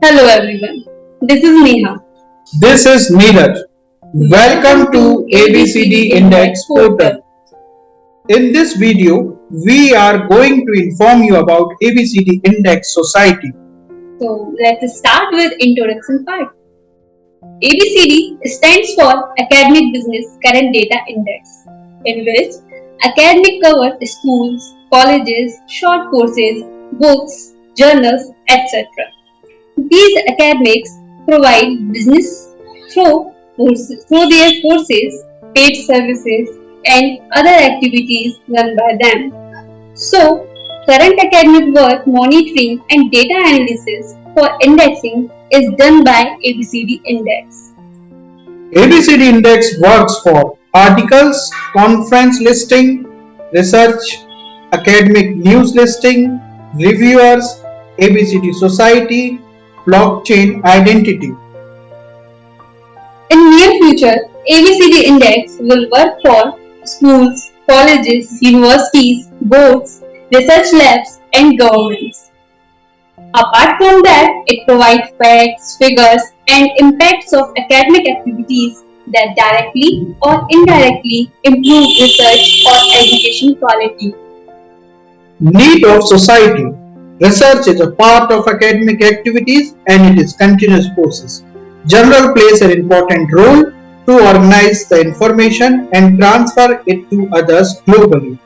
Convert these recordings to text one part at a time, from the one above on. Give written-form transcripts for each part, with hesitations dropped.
Hello everyone, this is Neha. This is Neeraj. Welcome to ABCD Index Portal. In this video, we are going to inform you about ABCD Index Society. So let's start with introduction part. ABCD stands for Academic Business Current Data Index, in which academic covers schools, colleges, short courses, books, journals, etc. These academics provide business through their courses, paid services, and other activities run by them. So, current academic work monitoring and data analysis for indexing is done by ABCD Index. ABCD Index works for articles, conference listing, research, academic news listing, reviewers, ABCD Society, blockchain identity. In near future, ABCD Index will work for schools, colleges, universities, boards, research labs, and governments. Apart from that, it provides facts, figures, and impacts of academic activities that directly or indirectly improve research or education quality. Need of society. Research is a part of academic activities and it is continuous process. Journal plays an important role to organize the information and transfer it to others globally.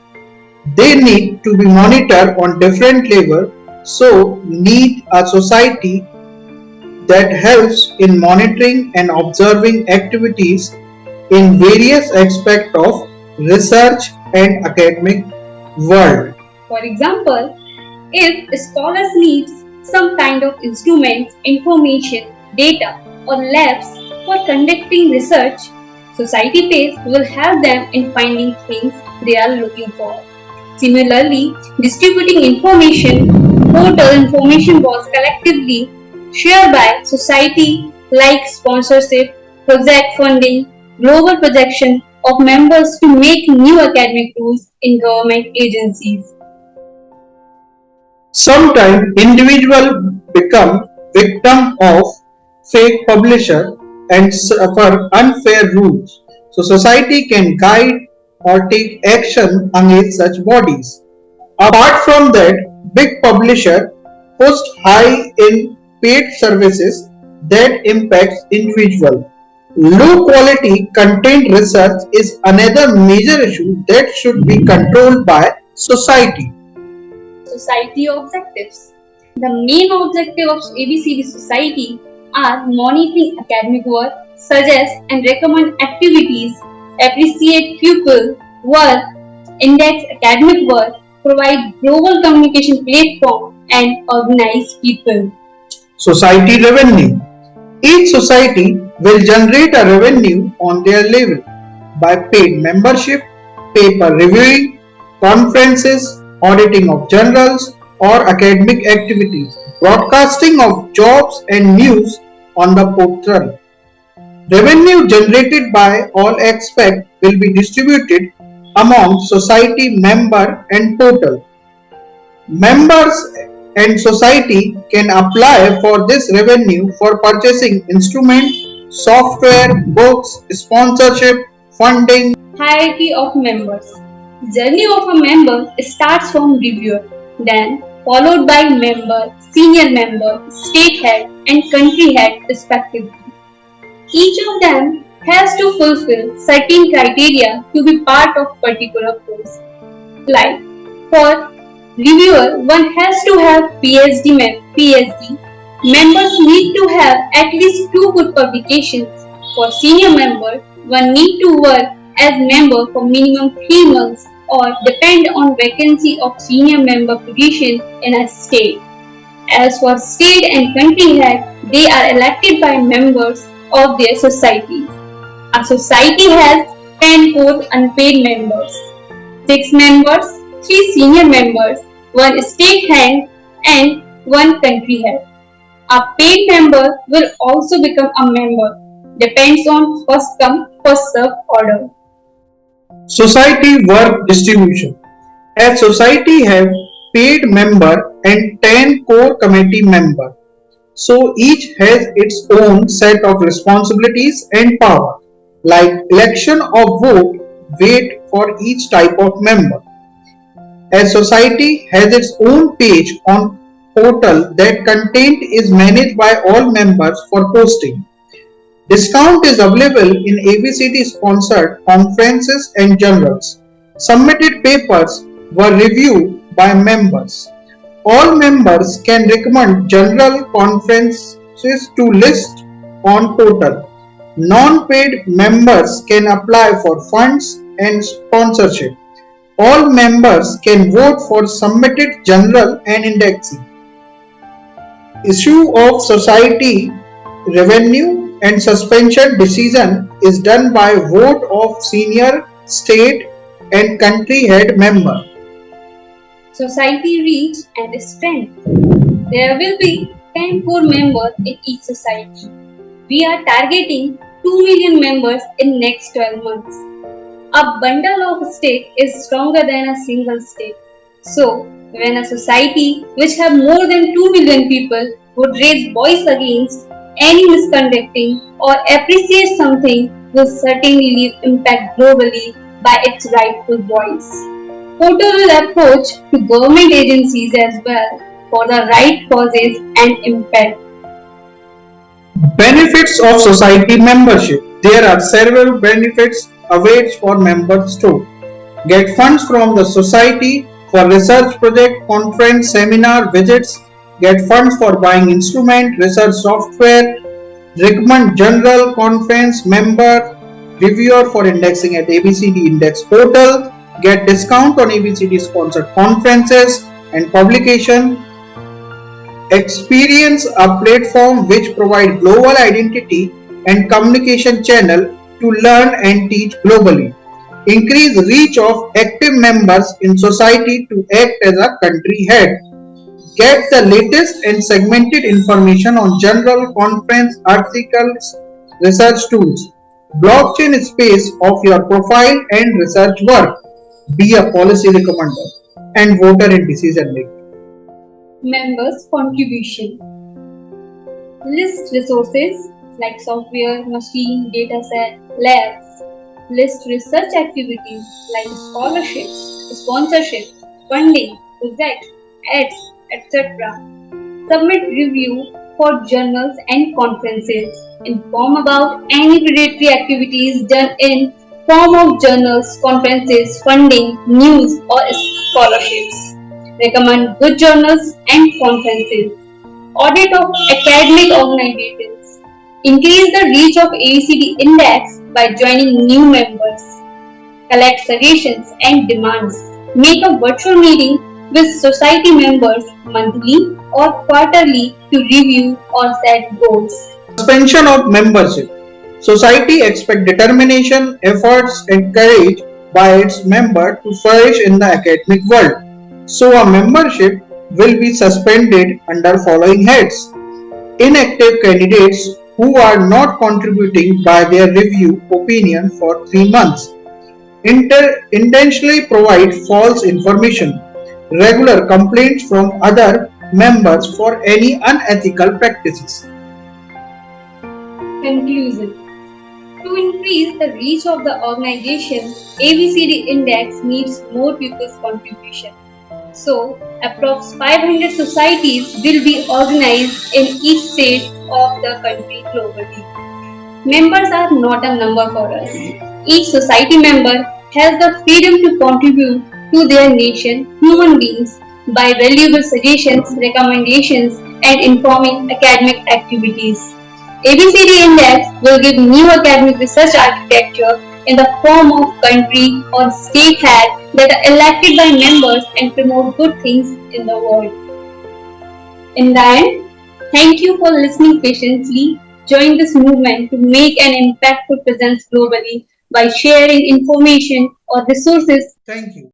They need to be monitored on different levels, so need a society that helps in monitoring and observing activities in various aspects of research and academic world. For example, if scholars need some kind of instruments, information, data, or labs for conducting research, society pays will help them in finding things they are looking for. Similarly, distributing information, total information was collectively shared by society like sponsorship, project funding, global projection of members to make new academic tools in government agencies. Sometimes individuals become victim of fake publisher and suffer unfair rules. So society can guide or take action against such bodies. Apart from that, big publisher post high in paid services that impacts individual. Low quality content research is another major issue that should be controlled by society. Society objectives. The main objective of ABCD Society are monitoring academic work, suggest and recommend activities, appreciate pupil work, index academic work, provide global communication platform, and organize people. Society revenue. Each society will generate a revenue on their level by paid membership, paper reviewing, conferences, auditing of journals or academic activities, broadcasting of jobs and news on the portal. Revenue generated by all aspects will be distributed among society member and portal. Members and society can apply for this revenue for purchasing instrument, software, books, sponsorship, funding. Hierarchy of members. Journey of a member starts from reviewer, then followed by member, senior member, state head, and country head respectively. Each of them has to fulfill certain criteria to be part of particular course. Like for reviewer, one has to have PhD. Members need to have at least two good publications. For senior member, one need to work as member for minimum 3 months or depend on vacancy of senior member position in a state. As for state and country head, they are elected by members of their society. A society has 10 core unpaid members, 6 members, 3 senior members, 1 state head, and 1 country head. A paid member will also become a member, depends on first come, first serve order. Society work distribution. A society have paid member and 10 core committee member. So each has its own set of responsibilities and power, like election or vote, weight for each type of member. A society has its own page on portal that content is managed by all members for posting. Discount is available in ABCD sponsored conferences and journals. Submitted papers were reviewed by members. All members can recommend general conferences to list on portal. Non-paid members can apply for funds and sponsorship. All members can vote for submitted general and indexing. Issue of society revenue and suspension decision is done by vote of senior state and country head member. Society reach and strength. There will be 10 core members in each society. We are targeting 2 million members in next 12 months. A bundle of sticks is stronger than a single stick. So, when a society which have more than 2 million people would raise voice against any misconducting or appreciate something will certainly leave impact globally by its rightful voice. Portal will approach to government agencies as well for the right causes and impact. Benefits of society membership. There are several benefits awaits for members too. Get funds from the society for research project, conference, seminar, visits. Get funds for buying instrument, research software. Recommend general conference member reviewer for indexing at ABCD Index portal. Get discount on ABCD sponsored conferences and publication. Experience a platform which provide global identity and communication channel to learn and teach globally. Increase reach of active members in society to act as a country head. Get the latest and segmented information on general conference articles, research tools. Blockchain space of your profile and research work. Be a policy recommender and voter in decision making. Members' contribution. List resources like software, machine, dataset, labs. List research activities like scholarships, sponsorship, funding, projects, ads, etc. Submit review for journals and conferences. Inform about any predatory activities done in form of journals, conferences, funding, news or scholarships. Recommend good journals and conferences. Audit of academic organizations. Increase the reach of ABCD index by joining new members. Collect suggestions and demands. Make a virtual meeting with society members monthly or quarterly to review or set goals. Suspension of membership. Society expects determination, efforts, and courage by its member to flourish in the academic world. So a membership will be suspended under following heads. Inactive candidates who are not contributing by their review opinion for 3 months. Intentionally provide false information. Regular complaints from other members for any unethical practices. Conclusion. To increase the reach of the organization, ABCD Index needs more people's contribution. So, approx 500 societies will be organized in each state of the country globally. Members are not a number for us. Each society member has the freedom to contribute to their nation, human beings, by valuable suggestions, recommendations, and informing academic activities. ABCD Index will give new academic research architecture in the form of country or state head that are elected by members and promote good things in the world. In the end, thank you for listening patiently. Join this movement to make an impactful presence globally by sharing information or resources. Thank you.